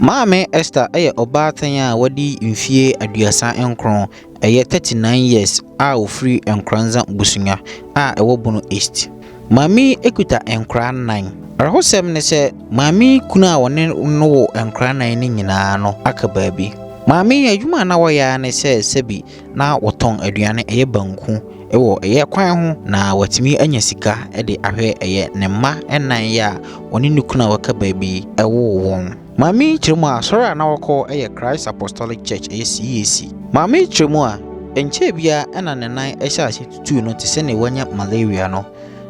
Maame Esther obaatan a wadi mfie aduasa enkron 39 years a ofri Nkoranza Busunya a ewo Bono East. Mami ekuta enkran 9. Arahosem ne se mami kuna wone no wo enkran 9 ni nyinaa no aka baabi. Mami adwuma na woya ne se sebi na woton aduane banku ewo kwan ho na watimi anya sika de ahwe ne mma enan ya wone ne kuna waka baabi ewo won. Mami chiremu a sora na wako Christ Apostolic Church CAC. Mami chiremu a enche bia ena ne nan ehya tutu no te se ne wanya malaria no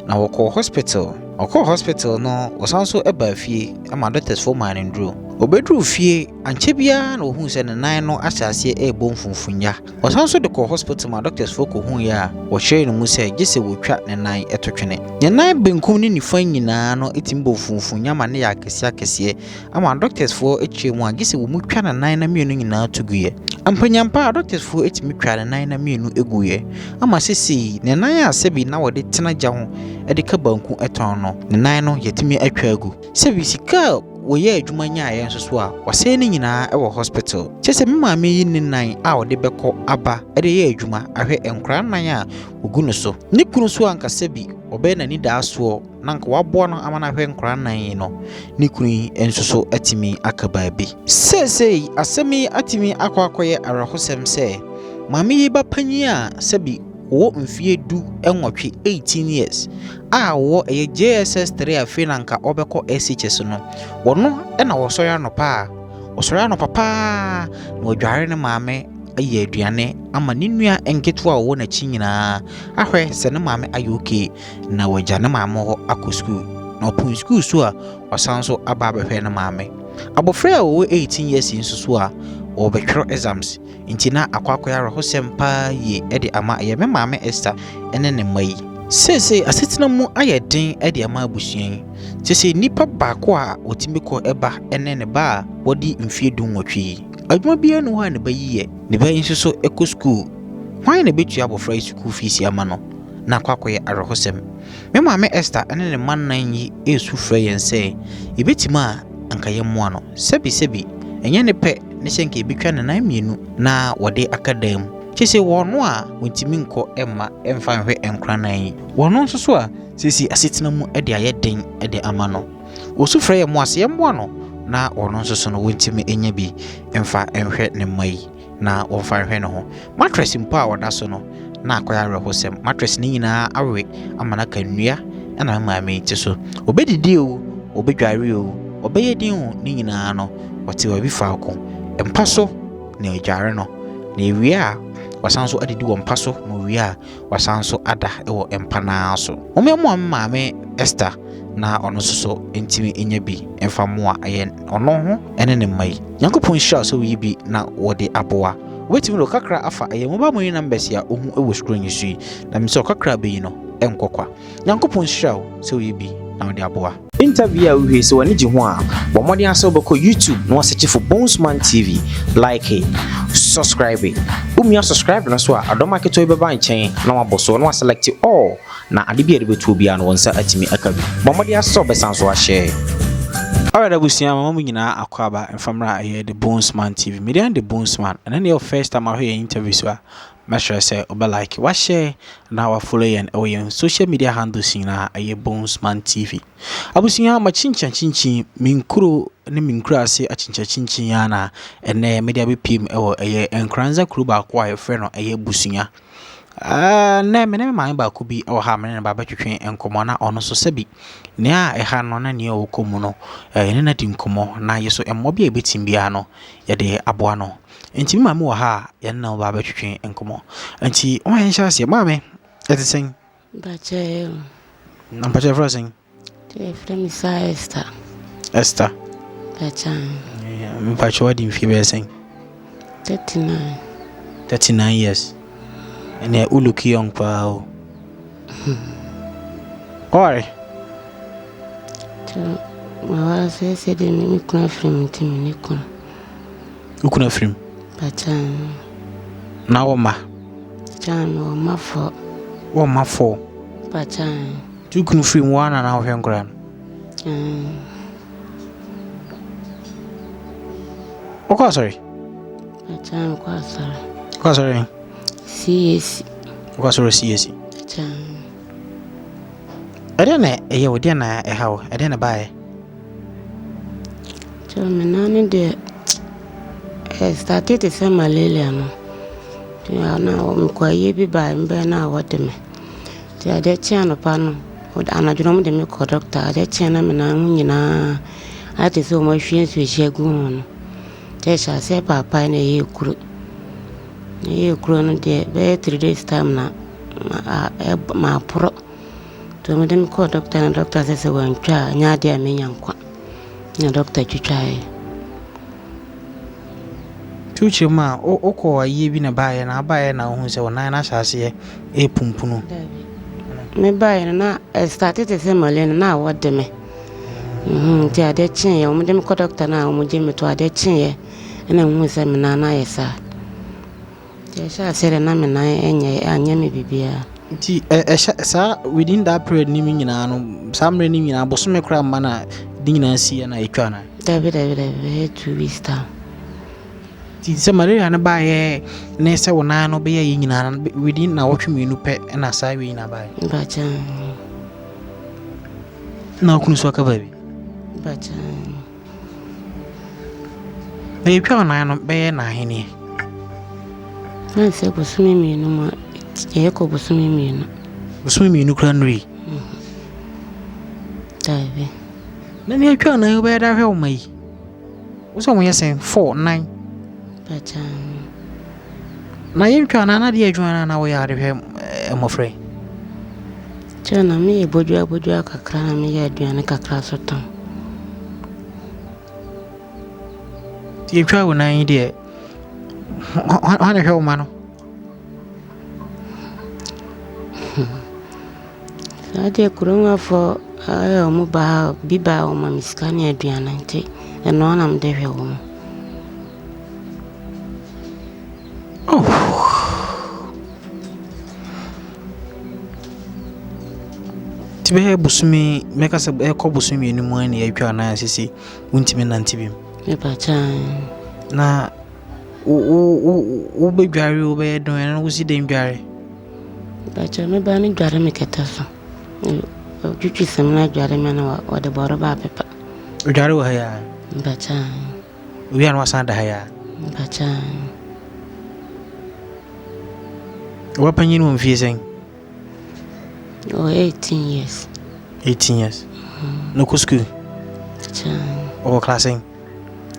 na wako hospital. Oko hospital no osanso eba fie ama doctors for man ndro. Obedru fie anche bia na ohun se ne nan no asase bonfunfunya. Osanso de ko hospital ma doctors for ko hu ya wo hwe no mu se gese wotwa ne nan etotwene. Ne nan benkum ni nifan nyina no etimbo funfunya ma ne ya akese ama doctors for echemu a gese wo mu twa ne nan na mienu nyina tuguye. Ampanyampa doctors for etimi twa ne nan na mienu eguye. Ama sesi ne nan a sebi na wode tena gya ho edika banku eton no ne nan no yetimi atwa agu. Sebi sika woye adwuma nya ayen so a wase ne nyina e wo hospital. Chese me maame yi ne nan a wode beko aba ede ye adwuma ahwe enkran nan a ogu no so. Ni kunu so anka sebi obe na ni daaso nanka wabo no amana ahwe enkran nan yi no. Ni kunu enso so atimi akabaabi. Sesei asemi atimi akwakoye arahosem se maame yi ba panyi a sebi wo mfie du enwotwe 18 years a wo JSS 3 afi nanka obeko SHS no wono na wosori anopa papa na odware ne maame aye aduane ama ninua enketo a wo na chi nyina ahwe se ne maame ayoke na wagya ne maame ho akosku na opun school so a wasanso aba behwe ne maame abofra a wo 18 years nsusu a obetwero exams intina akwakoya rohosem pa ye ede ama ye me maame Esther ene ne mai sese asetina mu ayedin ede ama abusuan sese nipa baako a otimiko eba ene ne ba wodi mfie dunwotwe adwuma bia no ha ne bayiye ne ba yin so eco school hwan ne betu abofra school fees ama no na akwakoya rohosem me maame Esther ene ne mannan yi esu fra yense ebetima anka yemmo no sebi enye ne pe ne senke ebetwa ne nan mienu na wode akadam chese wono a wontimi nko emma emfa hwe enkranan yi wono nso so a sesi asetina mu ede ayeden ede ama no osufra ye mo ase ye mo no na wono nso so no wontimi enya bi emfa enhwe ne mai na wonfa hwe ne ho mattress mpo a woda so no na akoya rehosem mattress ni nyina awe amana kanua na maame ti so obedidi o obedware o obeyedin o ni nyina no wati wa bi faako empaso na ejare no na ewia wasanso adidi wo mpaso no wia wasanso ada ewo empana so omemo maame Esther na ono soso entimi enya bi emfa mo a ayen ono ho ene ne mai Nyankopon sha so wi bi na wode aboa wetimi lo kakra afa ayen mo ba mo yin numbers ya ohu ewo screen yi na mi so kakra be yi no enkokwa Nyankopon sha so wi bi na wode aboa interview we so wani ji ho a bo modi aso beko YouTube no search for Bonesman TV like it subscribe it subscribe na so a adoma keto e beba nchen na waboso na select all na ade bia de betu bia no wonsa atimi akabi bo modi aso besanso a share alright Busunya mama nyina akwaba enfamra aye the Bonesman TV media the Bonesman and then your first time I hear interview so make sure say oba like wa share na wa follow yen on social media handles na aye Bonesman TV Busunya ma chinchin minkuro ne minkura ase chinchin ya na ene media be pim ewo aye Nkoranza crew ba kwa aye friend no aye Busunya na me ma ba ko bi o ha me na ba twetwe enkomo na ono so sebi ne a ha no na ne o komu no ne na di nkomo na yeso emmo bia betim bia no ye de aboa no enti mi ma me wo ha ye na ba twetwe enkomo enti o hen sha se ma me etisen ba che na ba che frozen te frame sa Esther ba chan mi pa cho di mfi be sen 39 years and you look young pal. Oi. My wife said me kuna film timi ni kuna. Ukuna film. Bachan. Na oma. Chan o mafo. O mafo. Bachan. Tu kuna film one, na hwe nkran. One Okay, sorry. Chan kwasara. Okay, sorry. CAC. Okay, sorry, CAC. Chan. I don't know, we didn't know how, I didn't buy. So me nani de started to say malaria no. Ya na o kwa ye bi ba mbe na wode me. Ti ade chia no pa no. O anadwo mo de me ko doctor ade chia na me na hu nyina. Ate so mo hwie so hia gu no. Te sha se papa na ye kuro. Ye kuro no de be 3 days time na ma pro. To me de me ko doctor na doctor say wan twa nya de amenya nkwa. Na doctor twitwae. Tuchi ma oko aye bi na bae na hu se wona na hyase e pumpunu. Me bae na started to say malaria na wode me. Ti ade chin ye mo de me ko doctor na mo je me to ade chin ye na hu se me na yesa. Ti sha se na me na enye anya me bibia. Ti sa within that period ni mi nyina no samre ni nyina bosome kra ma na di nyina si na etwa na. David 2 weeks time. Ti se malaria na bae na se wona no be ye nyina within na wotwe menu pe na sa we nyina bae. Bacha. Na kunu so ka baby. Bacha. Be etwa na no be na hene. Na se bosumi menu ma ye ko bosumi menu. Bosumi menu kra nri. David. Na ni etwa na be da hwe o mai. Wo so mo yesen 4 9. Bacha. Na yentwa na de adwana na wo yare hwe emofre. Chana mi boju kakra na mi ya aduane kakra so ton. Ti etwa wo na yin de ha na hwe o ma no. Ade kurunga fo ayo mu ba biba o ma miskani aduane nti eno na mde hwe wo. Tibe busumi meka se ko busumi enu mu ani atwa na asisi untimi nantibim Me bacha. na o be dware o be don na wo si den dware Bacha me ba ni dware me keta so. Twitwi sem na dware me na o de boro ba pepa. dware wo ha ya Bacha. wi an wasan da ha ya Bacha. wa panyin wo mfie sen 18 years. 18 years no ko school Bacha. o classing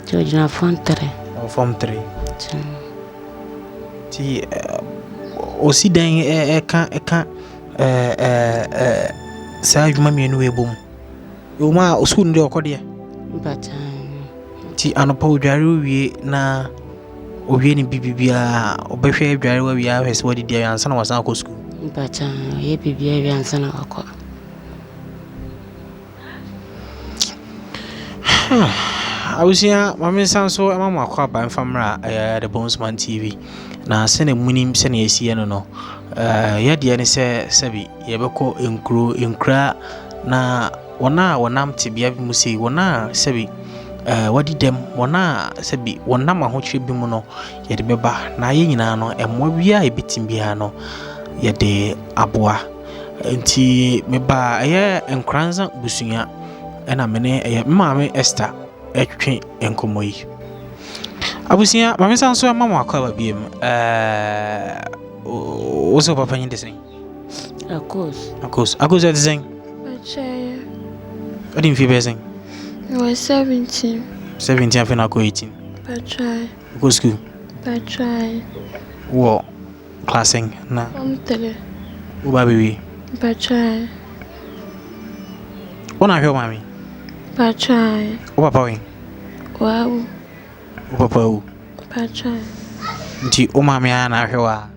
Jojina form 3. o form 3 Bacha. ti o si den ka sa adwuma mienu we bom o ma o school ndi okode Bacha. ti anopa odware wie na owie ni bibibia obehwe adware wa wie ahwese wadi dia ansa na wasan ko school. Bacha ye bibia wi ansa na akọ. Awusia mama sanso mama akwa ban famra the Bonesman TV na sene munim sene yesi no ya de ne se sebi ye beko enkra na wonam tibia bi musi wona sebi wadi dem wona sebi wonam ahochwe bi mu no ye de beba na ye nyina no emmo bia ebitim bia no ye de aboa nti meba ye Nkoranza Busunya ena mene ye maame Esther etwe enkomoyi abusia mama sanso mama akwa biem oso papa nyi desen akos desen Achaya. Odi mfi besen Was 17. afena ko 18 Achaya. go school Achaya. wo classing na Form 3. wo ba bewi Achaya. ona hwe mami Achaya. wo papa wen Wow. wo papa wo Achaya. nti o mami ana hwe wa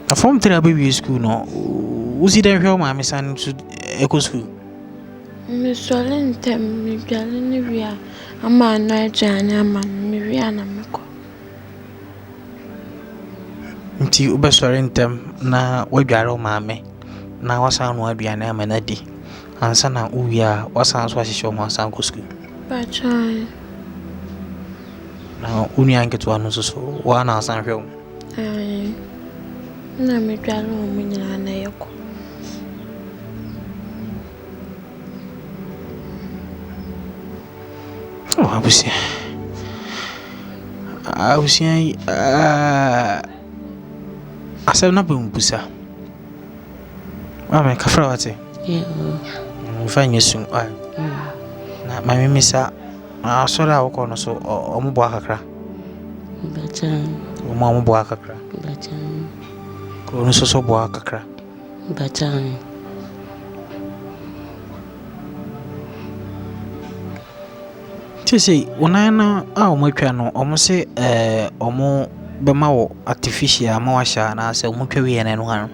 a form 3 baby school no usi den hwe mami san to eco school Miss Solentem, me Jalini, a man, Nigeria, man, Miriana Mako. nti ubesore ntem na wadware o maame na wasan no aduane amanadi ansa na uwia wasan so ahihye o masan ko school Bachan. Na unia nketewa no so wa na asan hwe wo. Na me dwale wo nyina na yeko. Oh, abusia. Asem na be mbusa. Mama kafra wate. Mfanye sun ai. Na mama misa asora woko no so omubo akakra. Bachan. Omubo akakra. Bachan. Ko no so bo akakra. Bachan. Tisi wonana a omotwa no omse omo bema wo artificial ma washa na se omotwa wi ene no hanu.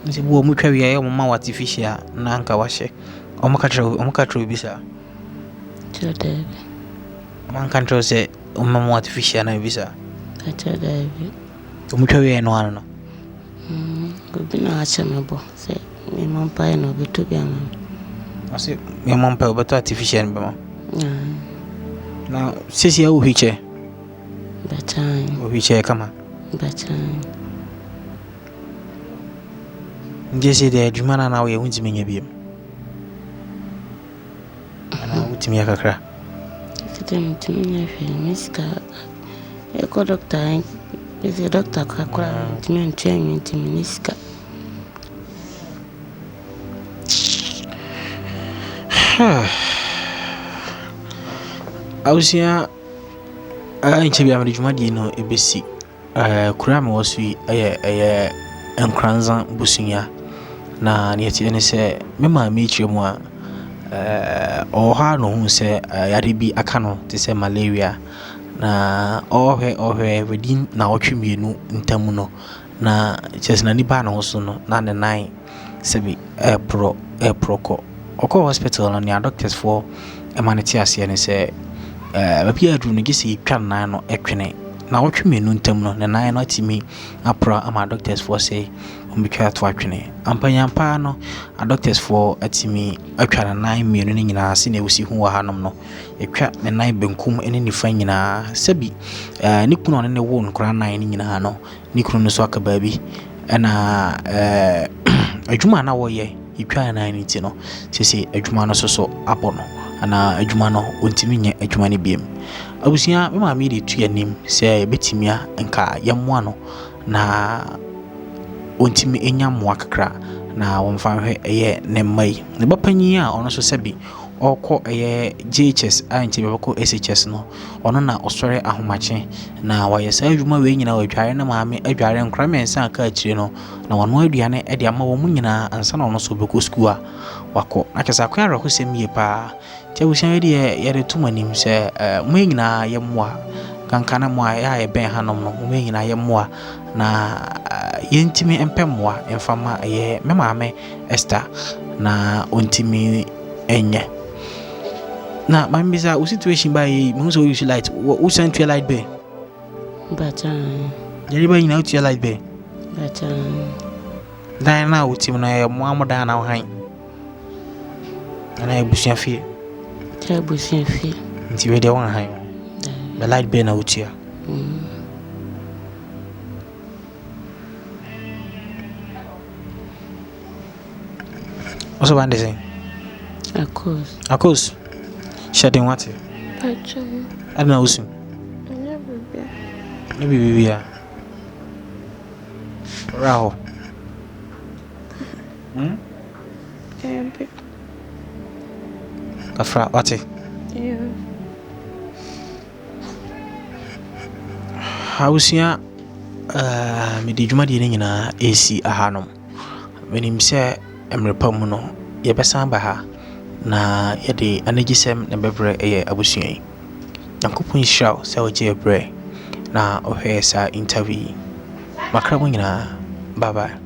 Nti bo omotwa wi aye omma wo artificial na nka washe. Omukatra bisa. Chode. Man control se omma wo artificial na bisa. Chode. Omotwa wi ene no hanu no. Obi na acha mebo se me mampa no betu bia ma. Ase me mampa obeto artificial bema. Na sisi ya uhiche. Bachan. Uhiche kama. Bachan. Ngese de adwuma na wo ye huntimi nya biem. Ana utimi akakra. Kitem timi hwe miska. Eko doctor ese doctor kakra timi ntwen timi miska. Ausia nche bia adwuma di no ebesi. Kura me wosu eye Nkoranza Busunya na ne yeti ene se me ma me chiremu a oha no hu se yare bi aka no te se malaria na ohwe within na otwemienu ntamu no na chesna ni ba na hoso no na ne nine sebi proko oko hospital no ne doctors for emaniti ase ne se babi adu no gisi twa nan no etwene na otwemienu ntamu no ne nine no atimi apro ama doctors for say ombitwa to atwene ampanyampa no a doctors for atimi atwa na nine mienu ni nyina se na ewusi hu wa hanom no etwa ne nine benkum ene nifa nyina sebi ni kuno ne wo nkora nine ni nyina no ni kuno no so aka baabi na adwuma na wo ye etwa na nine ti no sese adwuma no so abono ana adwuma no ontimi nye adwuma ne biem abusia me ma me de tu yanim se betimia nka yammoa no na ontimi enya mmoa kakra na wonfa hwe eye ne mai ne bapanyi a ono so sebi okọ eye JHS a nche beko SHS no ono na osore ahomache na wayesa adwuma we nyina wadware na maame adware nkra mensa aka akire no na wono aduane e de ama wo nyina ansa na ono so beko school a wako akesa kwa ro hosem ye pa tiabusia we de ye tumanim se mo nyina ye moa kankana moa ya ye ben hanom no mo nyina ye moa na yentimi empemmoa emfama ye me maame Esther na ontimi enye na mambisa u situation ba yi mo so use light u sent your light be Bachan. yari ba ina uti light be Bachan. dan na uti mo na mo amoda na han ana ebusia fie Busunya fi. nti we de won han the light be na uti a also bande say of course shedding what Bachan. I know usu Anya bibia. bibia raho Ebi. kafra wate Yeah. hausia me de dwuma de nyina esi ahanom menim se emrepa mu no ye besan ba ha na ye de anagisem na bebre eye abusua yi yakopon shaw se oje ebre na ohwe sa interview makra mu nyina bye bye.